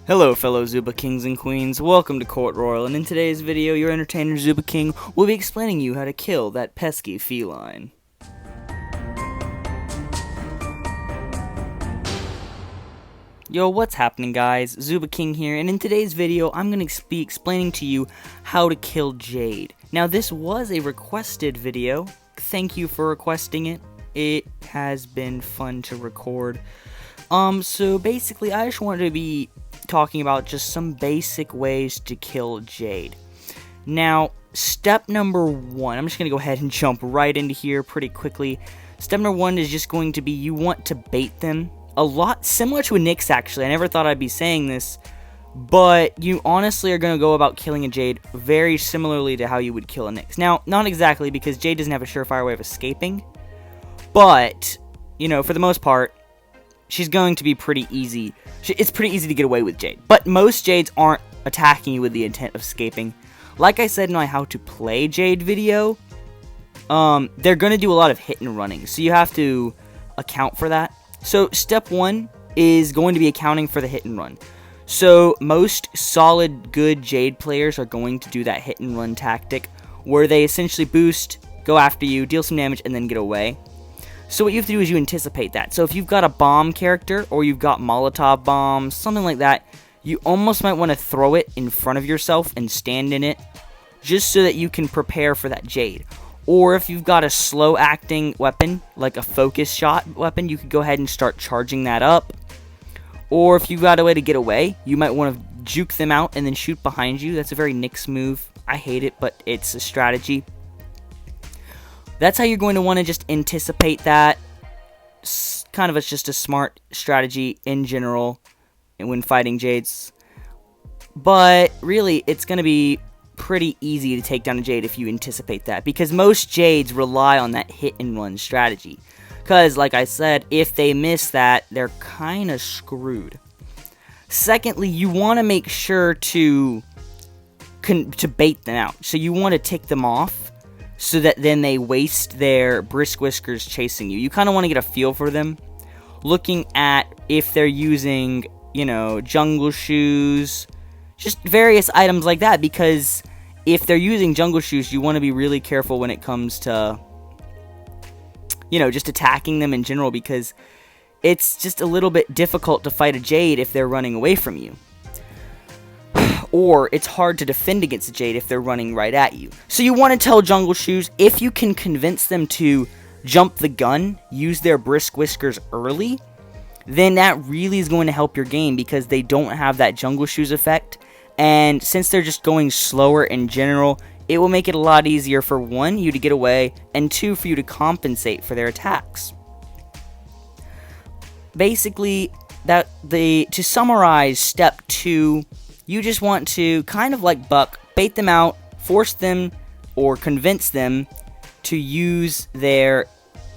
Hello fellow Zooba Kings and Queens, welcome to Court Royal, and in today's video, your entertainer Zooba King will be explaining you how to kill that pesky feline. Yo, what's happening guys? Zooba King here, and in today's video, I'm going to be explaining to you how to kill Jade. Now this was a requested video, thank you for requesting it. It has been fun to record. So basically I just wanted to be talking about just some basic ways to kill Jade. Now, step number one, I'm just going to go ahead and jump right into here pretty quickly. Step number one is just going to be you want to bait them. A lot similar to a Nyx actually. I never thought I'd be saying this, but you honestly are going to go about killing a Jade very similarly to how you would kill a Nyx. Now, not exactly because Jade doesn't have a surefire way of escaping, but, you know, for the most part, she's going to be pretty easy. It's pretty easy to get away with Jade. But most Jades aren't attacking you with the intent of escaping. Like I said in my how to play Jade video, they're going to do a lot of hit and running. So you have to account for that. So step one is going to be accounting for the hit and run. So most solid good Jade players are going to do that hit and run tactic where they essentially boost, go after you, deal some damage, and then get away. So what you have to do is you anticipate that. So if you've got a bomb character, or you've got Molotov bombs, something like that, you almost might want to throw it in front of yourself and stand in it, just so that you can prepare for that Jade. Or if you've got a slow acting weapon, like a focus shot weapon, you could go ahead and start charging that up. Or if you've got a way to get away, you might want to juke them out and then shoot behind you. That's a very Nyx move. I hate it, but it's a strategy. That's how you're going to want to just anticipate that. Kind of just a smart strategy in general when fighting Jades. But really, it's going to be pretty easy to take down a Jade if you anticipate that. Because most Jades rely on that hit and run strategy. Because, like I said, if they miss that, they're kind of screwed. Secondly, you want to make sure to bait them out. So you want to tick them off, so that then they waste their brisk whiskers chasing you. You kind of want to get a feel for them, looking at if they're using, you know, jungle shoes, just various items like that, because if they're using jungle shoes, you want to be really careful when it comes to, you know, just attacking them in general, because it's just a little bit difficult to fight a Jade if they're running away from you. Or it's hard to defend against a Jade if they're running right at you. So you want to tell Jungle Shoes, if you can convince them to jump the gun, use their brisk whiskers early, then that really is going to help your game, because they don't have that Jungle Shoes effect. And since they're just going slower in general, it will make it a lot easier for one, you to get away, and two, for you to compensate for their attacks. Basically, to summarize step 2, you just want to, kind of like Buck, bait them out, force them or convince them to use their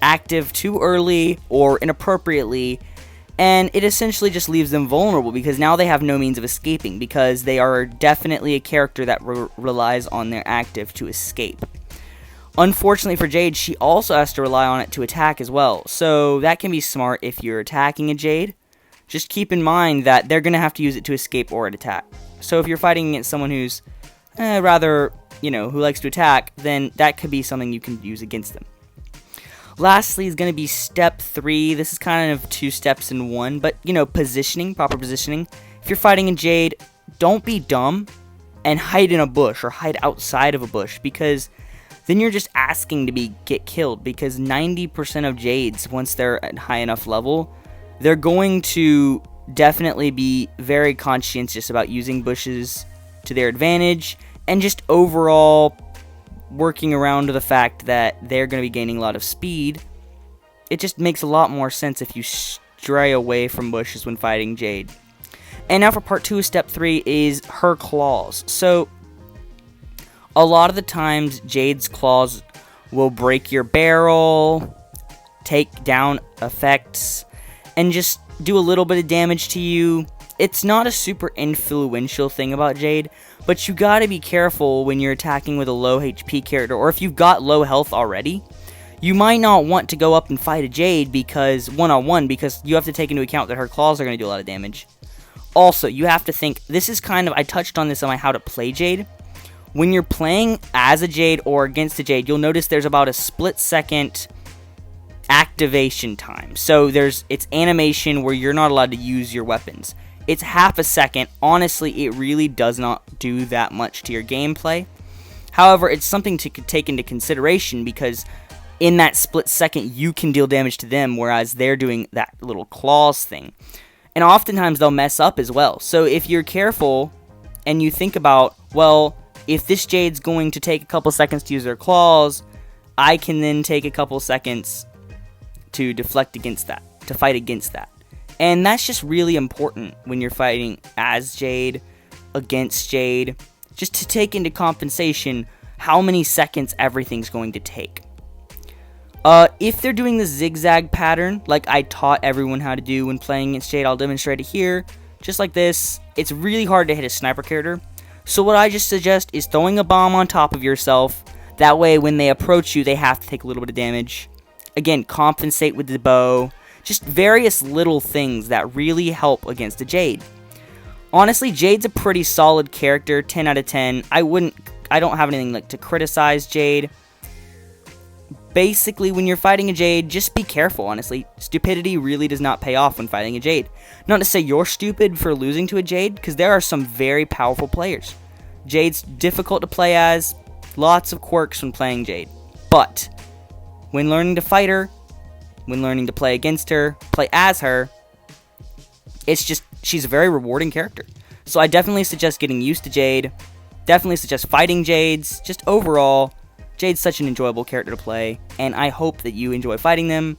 active too early or inappropriately, and it essentially just leaves them vulnerable, because now they have no means of escaping, because they are definitely a character that relies on their active to escape. Unfortunately for Jade, she also has to rely on it to attack as well, so that can be smart if you're attacking a Jade. Just keep in mind that they're going to have to use it to escape or attack. So if you're fighting against someone who's rather, you know, who likes to attack, then that could be something you can use against them. Lastly is going to be step 3. This is kind of 2 steps in one, but, you know, positioning, proper positioning. If you're fighting a Jade, don't be dumb and hide in a bush or hide outside of a bush, because then you're just asking to get killed, because 90% of Jades, once they're at high enough level, they're going to definitely be very conscientious about using bushes to their advantage, and just overall working around to the fact that they're going to be gaining a lot of speed. It just makes a lot more sense if you stray away from bushes when fighting Jade. And now for part 2 of step 3 is her claws. So a lot of the times Jade's claws will break your barrel, take down effects, and just do a little bit of damage to you. It's not a super influential thing about Jade, but you gotta be careful when you're attacking with a low HP character, or if you've got low health already. You might not want to go up and fight a Jade because one-on-one, because you have to take into account that her claws are going to do a lot of damage. Also, you have to think, this is kind of, I touched on this on my how to play Jade. When you're playing as a Jade or against a Jade, you'll notice there's about a split-second activation time. So it's animation where you're not allowed to use your weapons. It's half a second. Honestly, it really does not do that much to your gameplay. However, it's something to take into consideration because in that split second, you can deal damage to them, whereas they're doing that little claws thing. And oftentimes, they'll mess up as well. So if you're careful and you think about, well, if this Jade's going to take a couple seconds to use their claws, I can then take a couple seconds to deflect against that, to fight against that. And that's just really important when you're fighting as Jade, against Jade, just to take into compensation how many seconds everything's going to take. If they're doing the zigzag pattern, like I taught everyone how to do when playing against Jade, I'll demonstrate it here. Just like this, it's really hard to hit a sniper character. So what I just suggest is throwing a bomb on top of yourself. That way, when they approach you, they have to take a little bit of damage. Again, compensate with the bow. Just various little things that really help against a Jade. Honestly, Jade's a pretty solid character, 10 out of 10. I don't have anything like to criticize Jade. Basically, when you're fighting a Jade, just be careful, honestly. Stupidity really does not pay off when fighting a Jade. Not to say you're stupid for losing to a Jade, because there are some very powerful players. Jade's difficult to play as, lots of quirks when playing Jade. But, when learning to fight her, when learning to play against her, play as her, she's a very rewarding character. So I definitely suggest getting used to Jade. Definitely suggest fighting Jades. Just overall, Jade's such an enjoyable character to play, and I hope that you enjoy fighting them.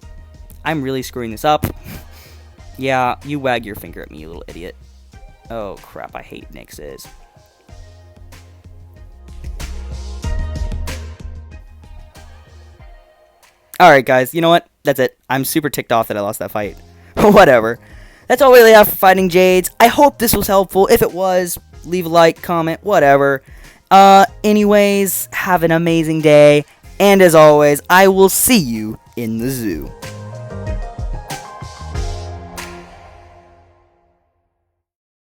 I'm really screwing this up. Yeah, you wag your finger at me, you little idiot. Oh crap, I hate Nixes. Alright guys, you know what? That's it. I'm super ticked off that I lost that fight. Whatever. That's all we really have for fighting Jades. I hope this was helpful. If it was, leave a like, comment, whatever. Anyways, have an amazing day. And as always, I will see you in the zoo.